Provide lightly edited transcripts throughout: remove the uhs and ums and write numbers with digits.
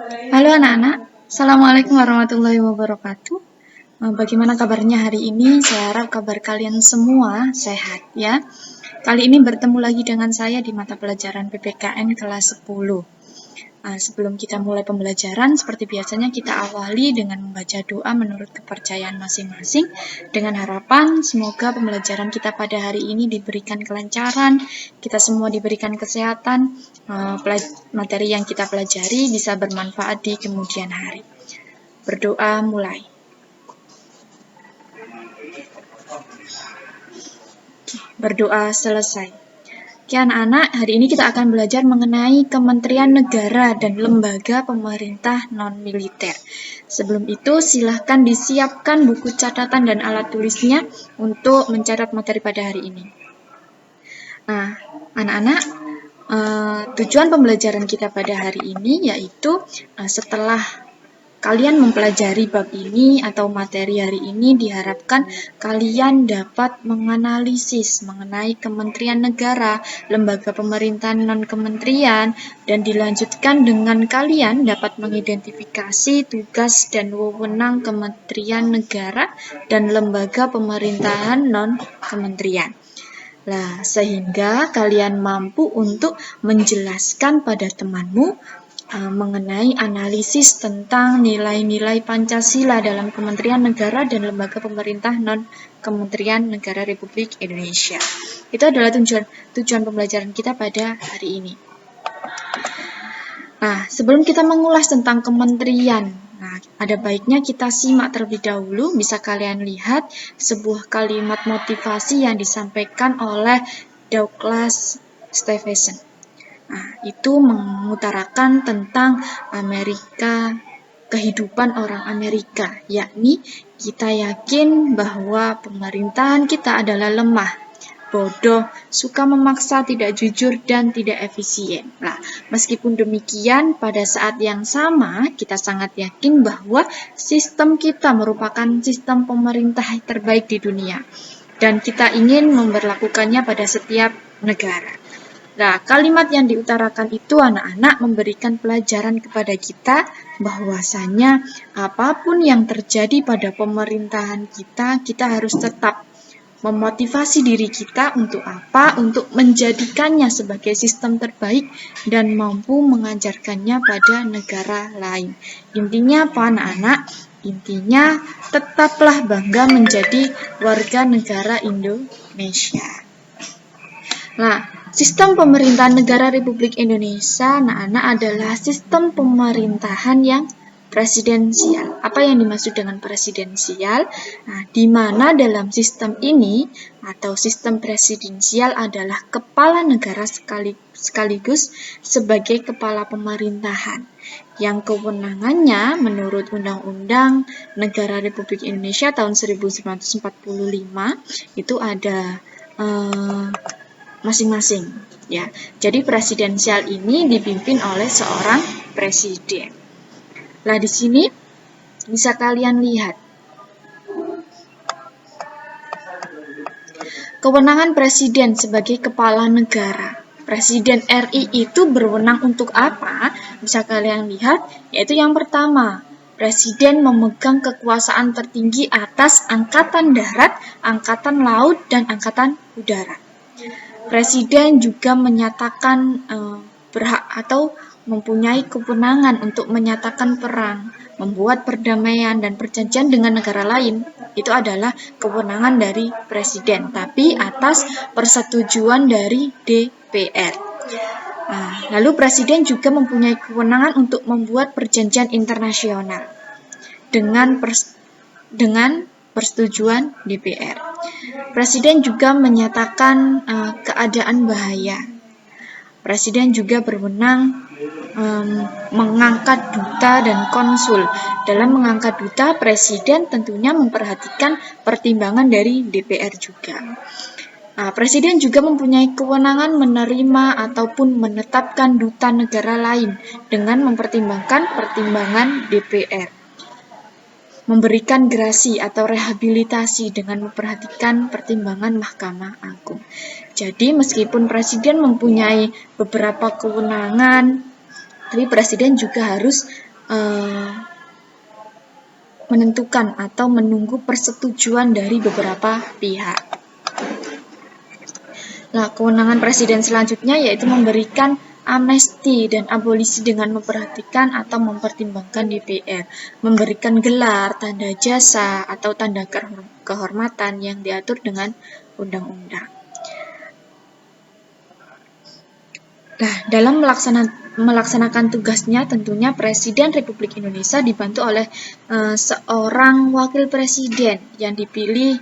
Halo anak-anak, Assalamualaikum warahmatullahi wabarakatuh. Bagaimana kabarnya hari ini? Saya harap kabar kalian semua sehat ya. Kali ini bertemu lagi dengan saya di mata pelajaran PPKN kelas 10. Sebelum kita mulai pembelajaran, seperti biasanya kita awali dengan membaca doa menurut kepercayaan masing-masing, dengan harapan semoga pembelajaran kita pada hari ini diberikan kelancaran, kita semua diberikan kesehatan, materi yang kita pelajari bisa bermanfaat di kemudian hari. Berdoa mulai. Berdoa selesai. Oke anak-anak, hari ini kita akan belajar mengenai Kementerian Negara dan lembaga pemerintah non-militer. Sebelum itu, silahkan disiapkan buku catatan dan alat tulisnya untuk mencatat materi pada hari ini. Nah, anak-anak, tujuan pembelajaran kita pada hari ini yaitu setelah kalian mempelajari bab ini atau materi hari ini, diharapkan kalian dapat menganalisis mengenai kementerian negara, lembaga pemerintahan non-kementerian, dan dilanjutkan dengan kalian dapat mengidentifikasi tugas dan wewenang kementerian negara dan lembaga pemerintahan non-kementerian. Sehingga kalian mampu untuk menjelaskan pada temanmu mengenai analisis tentang nilai-nilai Pancasila dalam Kementerian Negara dan Lembaga Pemerintah Non-Kementerian Negara Republik Indonesia. Itu adalah tujuan pembelajaran kita pada hari ini. Sebelum kita mengulas tentang kementerian, ada baiknya kita simak terlebih dahulu. Bisa kalian lihat sebuah kalimat motivasi yang disampaikan oleh Douglas Stephenson. Itu mengutarakan tentang Amerika, kehidupan orang Amerika, yakni kita yakin bahwa pemerintahan kita adalah lemah, bodoh, suka memaksa, tidak jujur, dan tidak efisien. Meskipun demikian, pada saat yang sama, kita sangat yakin bahwa sistem kita merupakan sistem pemerintah terbaik di dunia, dan kita ingin memberlakukannya pada setiap negara. Kalimat yang diutarakan itu anak-anak memberikan pelajaran kepada kita bahwasanya apapun yang terjadi pada pemerintahan kita, kita harus tetap memotivasi diri kita untuk apa? Untuk menjadikannya sebagai sistem terbaik dan mampu mengajarkannya pada negara lain. Intinya apa anak-anak? Intinya tetaplah bangga menjadi warga negara Indonesia. Sistem pemerintahan negara Republik Indonesia, anak-anak, adalah sistem pemerintahan yang presidensial. Apa yang dimaksud dengan presidensial? Di mana dalam sistem ini atau sistem presidensial adalah kepala negara sekaligus sebagai kepala pemerintahan yang kewenangannya menurut Undang-Undang Negara Republik Indonesia tahun 1945 itu ada masing-masing ya. Jadi presidensial ini dipimpin oleh seorang presiden. Di sini bisa kalian lihat kewenangan presiden sebagai kepala negara. Presiden RI itu berwenang untuk apa? Bisa kalian lihat, yaitu yang pertama, presiden memegang kekuasaan tertinggi atas angkatan darat, angkatan laut, dan angkatan udara. Presiden juga menyatakan berhak atau mempunyai kewenangan untuk menyatakan perang, membuat perdamaian dan perjanjian dengan negara lain. Itu adalah kewenangan dari presiden, tapi atas persetujuan dari DPR. Lalu presiden juga mempunyai kewenangan untuk membuat perjanjian internasional dengan persetujuan DPR. Presiden juga menyatakan keadaan bahaya. Presiden juga berwenang mengangkat duta dan konsul. Dalam mengangkat duta, presiden tentunya memperhatikan pertimbangan dari DPR juga. Presiden juga mempunyai kewenangan menerima ataupun menetapkan duta negara lain dengan mempertimbangkan pertimbangan DPR. Memberikan gerasi atau rehabilitasi dengan memperhatikan pertimbangan Mahkamah Agung. Jadi meskipun presiden mempunyai beberapa kewenangan, tapi presiden juga harus menentukan atau menunggu persetujuan dari beberapa pihak. Nah, kewenangan presiden selanjutnya yaitu memberikan amnesti dan abolisi dengan memperhatikan atau mempertimbangkan DPR, memberikan gelar, tanda jasa, atau tanda kehormatan yang diatur dengan undang-undang. Nah, dalam melaksanakan tugasnya tentunya Presiden Republik Indonesia dibantu oleh seorang wakil presiden yang dipilih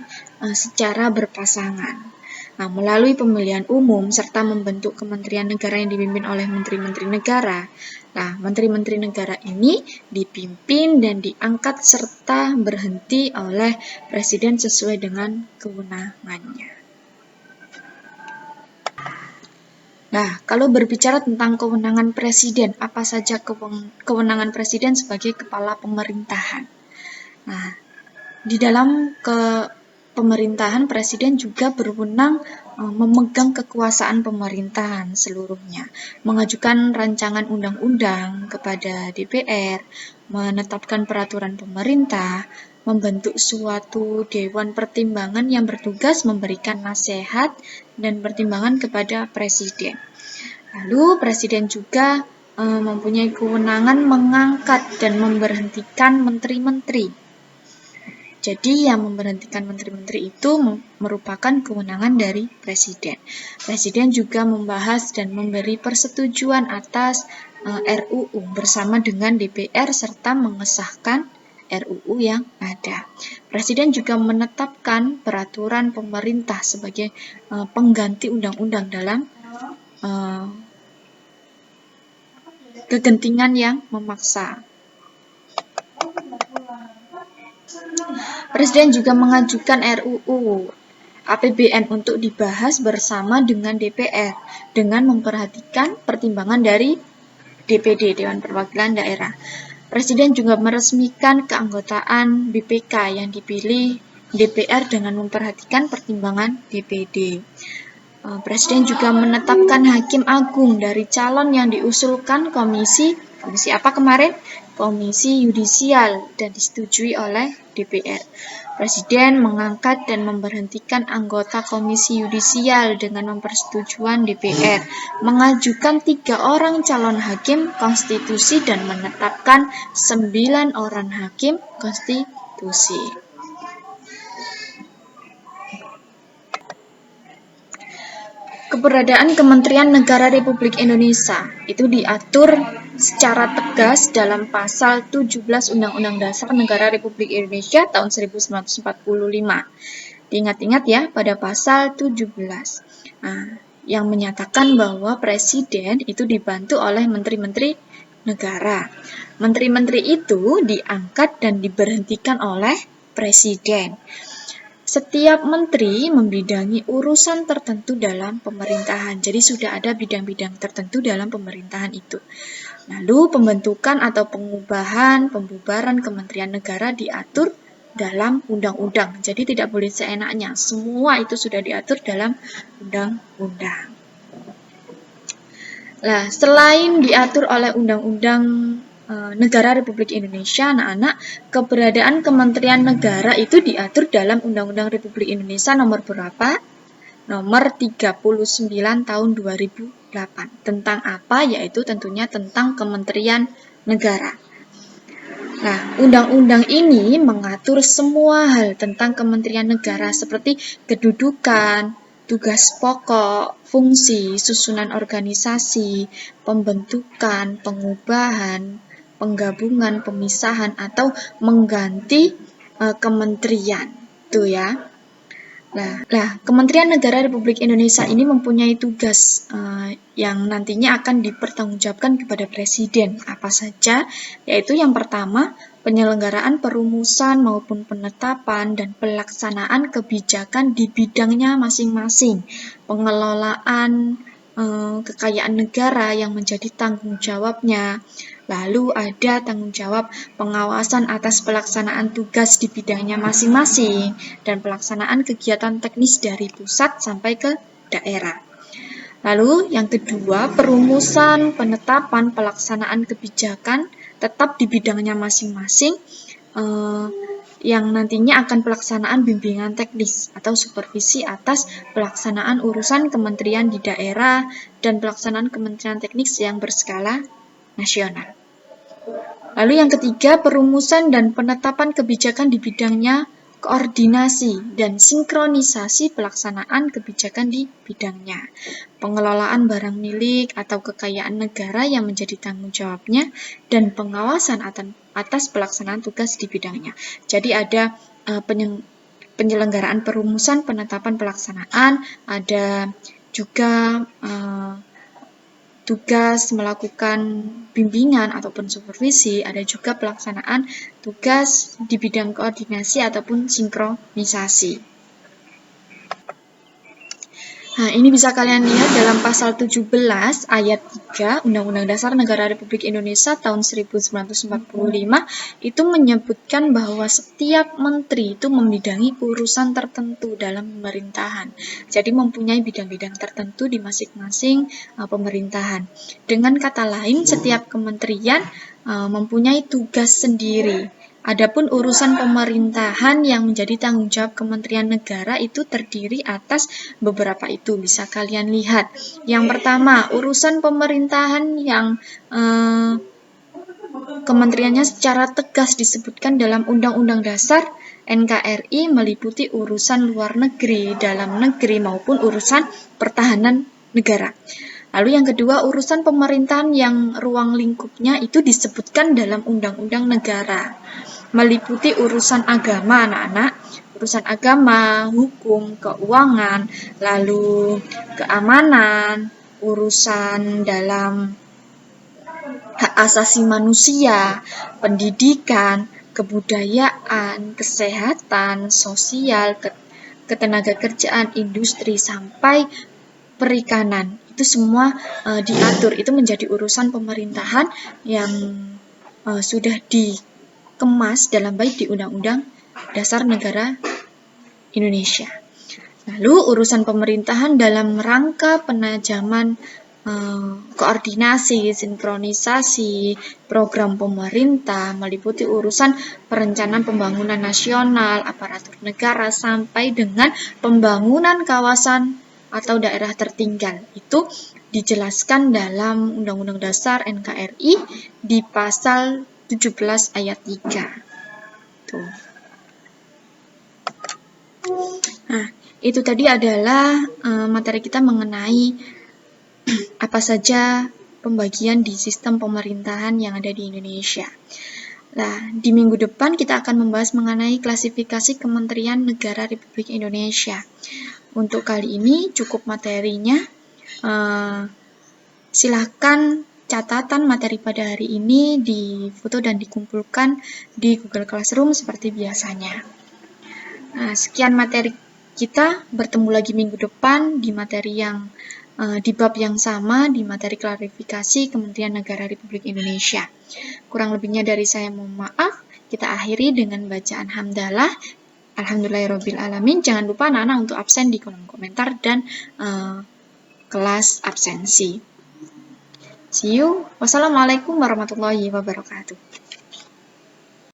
secara berpasangan. Nah, melalui pemilihan umum serta membentuk kementerian negara yang dipimpin oleh menteri-menteri negara. Nah, menteri-menteri negara ini dipimpin dan diangkat serta berhenti oleh presiden sesuai dengan kewenangannya. Nah, kalau berbicara tentang kewenangan presiden, apa saja kewenangan presiden sebagai kepala pemerintahan? Nah, di dalam pemerintahan, presiden juga berwenang memegang kekuasaan pemerintahan seluruhnya, mengajukan rancangan undang-undang kepada DPR, menetapkan peraturan pemerintah, membentuk suatu dewan pertimbangan yang bertugas memberikan nasihat dan pertimbangan kepada presiden. Lalu presiden juga mempunyai kewenangan mengangkat dan memberhentikan menteri-menteri. Jadi yang memberhentikan menteri-menteri itu merupakan kewenangan dari presiden. Presiden juga membahas dan memberi persetujuan atas RUU bersama dengan DPR serta mengesahkan RUU yang ada. Presiden juga menetapkan peraturan pemerintah sebagai pengganti undang-undang dalam kegentingan yang memaksa. Presiden juga mengajukan RUU APBN untuk dibahas bersama dengan DPR dengan memperhatikan pertimbangan dari DPD, Dewan Perwakilan Daerah. Presiden juga meresmikan keanggotaan BPK yang dipilih DPR dengan memperhatikan pertimbangan DPD. Presiden juga menetapkan hakim agung dari calon yang diusulkan komisi apa kemarin? Komisi Yudisial dan disetujui oleh DPR. Presiden mengangkat dan memberhentikan anggota Komisi Yudisial dengan mempersetujuan DPR, mengajukan 3 orang calon hakim konstitusi dan menetapkan 9 orang hakim konstitusi. Keberadaan Kementerian Negara Republik Indonesia itu diatur secara tegas dalam pasal 17 Undang-Undang Dasar Negara Republik Indonesia tahun 1945. Diingat-ingat ya pada pasal 17. Nah, yang menyatakan bahwa presiden itu dibantu oleh menteri-menteri negara. Menteri-menteri itu diangkat dan diberhentikan oleh presiden. Setiap menteri membidangi urusan tertentu dalam pemerintahan. Jadi sudah ada bidang-bidang tertentu dalam pemerintahan itu. Lalu pembentukan atau pembubaran kementerian negara diatur dalam undang-undang. Jadi tidak boleh seenaknya. Semua itu sudah diatur dalam undang-undang. Nah, selain diatur oleh undang-undang Negara Republik Indonesia, anak-anak, keberadaan Kementerian Negara itu diatur dalam Undang-Undang Republik Indonesia nomor berapa? Nomor 39 tahun 2008. Tentang apa? Yaitu tentunya tentang Kementerian Negara. Nah, undang-undang ini mengatur semua hal tentang Kementerian Negara seperti kedudukan, tugas pokok, fungsi, susunan organisasi, pembentukan, pengubahan, penggabungan, pemisahan, atau mengganti kementerian. Tuh ya. Nah, Kementerian Negara Republik Indonesia ini mempunyai tugas yang nantinya akan dipertanggungjawabkan kepada Presiden. Apa saja? Yaitu yang pertama, penyelenggaraan perumusan maupun penetapan dan pelaksanaan kebijakan di bidangnya masing-masing. Pengelolaan kekayaan negara yang menjadi tanggung jawabnya. Lalu ada tanggung jawab pengawasan atas pelaksanaan tugas di bidangnya masing-masing dan pelaksanaan kegiatan teknis dari pusat sampai ke daerah. Lalu yang kedua, perumusan, penetapan, pelaksanaan kebijakan tetap di bidangnya masing-masing, yang nantinya akan pelaksanaan bimbingan teknis atau supervisi atas pelaksanaan urusan kementerian di daerah dan pelaksanaan kementerian teknis yang berskala nasional. Lalu yang ketiga, perumusan dan penetapan kebijakan di bidangnya, koordinasi dan sinkronisasi pelaksanaan kebijakan di bidangnya, pengelolaan barang milik atau kekayaan negara yang menjadi tanggung jawabnya, dan pengawasan atas pelaksanaan tugas di bidangnya. Jadi ada penyelenggaraan perumusan, penetapan pelaksanaan, ada juga tugas melakukan bimbingan ataupun supervisi, ada juga pelaksanaan tugas di bidang koordinasi ataupun sinkronisasi. Nah, ini bisa kalian lihat dalam pasal 17 ayat 3 Undang-Undang Dasar Negara Republik Indonesia tahun 1945 itu menyebutkan bahwa setiap menteri itu membidangi urusan tertentu dalam pemerintahan. Jadi mempunyai bidang-bidang tertentu di masing-masing pemerintahan. Dengan kata lain, setiap kementerian mempunyai tugas sendiri. Adapun urusan pemerintahan yang menjadi tanggung jawab Kementerian Negara itu terdiri atas beberapa itu, bisa kalian lihat. Yang pertama, urusan pemerintahan yang kementeriannya secara tegas disebutkan dalam Undang-Undang Dasar NKRI meliputi urusan luar negeri, dalam negeri maupun urusan pertahanan negara. Lalu yang kedua, urusan pemerintahan yang ruang lingkupnya itu disebutkan dalam Undang-Undang Negara, meliputi urusan agama anak-anak, urusan agama, hukum, keuangan, lalu keamanan, urusan dalam hak asasi manusia, pendidikan, kebudayaan, kesehatan, sosial, ketenagakerjaan, industri, sampai perikanan. Itu semua diatur, itu menjadi urusan pemerintahan yang sudah dikemas dalam bait di Undang-Undang Dasar Negara Indonesia. Lalu urusan pemerintahan dalam rangka penajaman koordinasi, sinkronisasi, program pemerintah, meliputi urusan perencanaan pembangunan nasional, aparatur negara, sampai dengan pembangunan kawasan atau daerah tertinggal. Itu dijelaskan dalam Undang-Undang Dasar NKRI di pasal 17 ayat 3. Tuh. Nah, itu tadi adalah materi kita mengenai apa saja pembagian di sistem pemerintahan yang ada di Indonesia. Nah, di minggu depan kita akan membahas mengenai klasifikasi Kementerian Negara Republik Indonesia. Untuk kali ini cukup materinya. Silahkan catatan materi pada hari ini difoto dan dikumpulkan di Google Classroom seperti biasanya. Nah, sekian materi kita, bertemu lagi minggu depan di materi yang di bab yang sama, di materi klarifikasi Kementerian Negara Republik Indonesia. Kurang lebihnya dari saya mohon maaf. Kita akhiri dengan bacaan hamdalah. Alhamdulillahirrabbilalamin. Jangan lupa anak-anak untuk absen di kolom komentar dan kelas absensi. See you. Wassalamualaikum warahmatullahi wabarakatuh.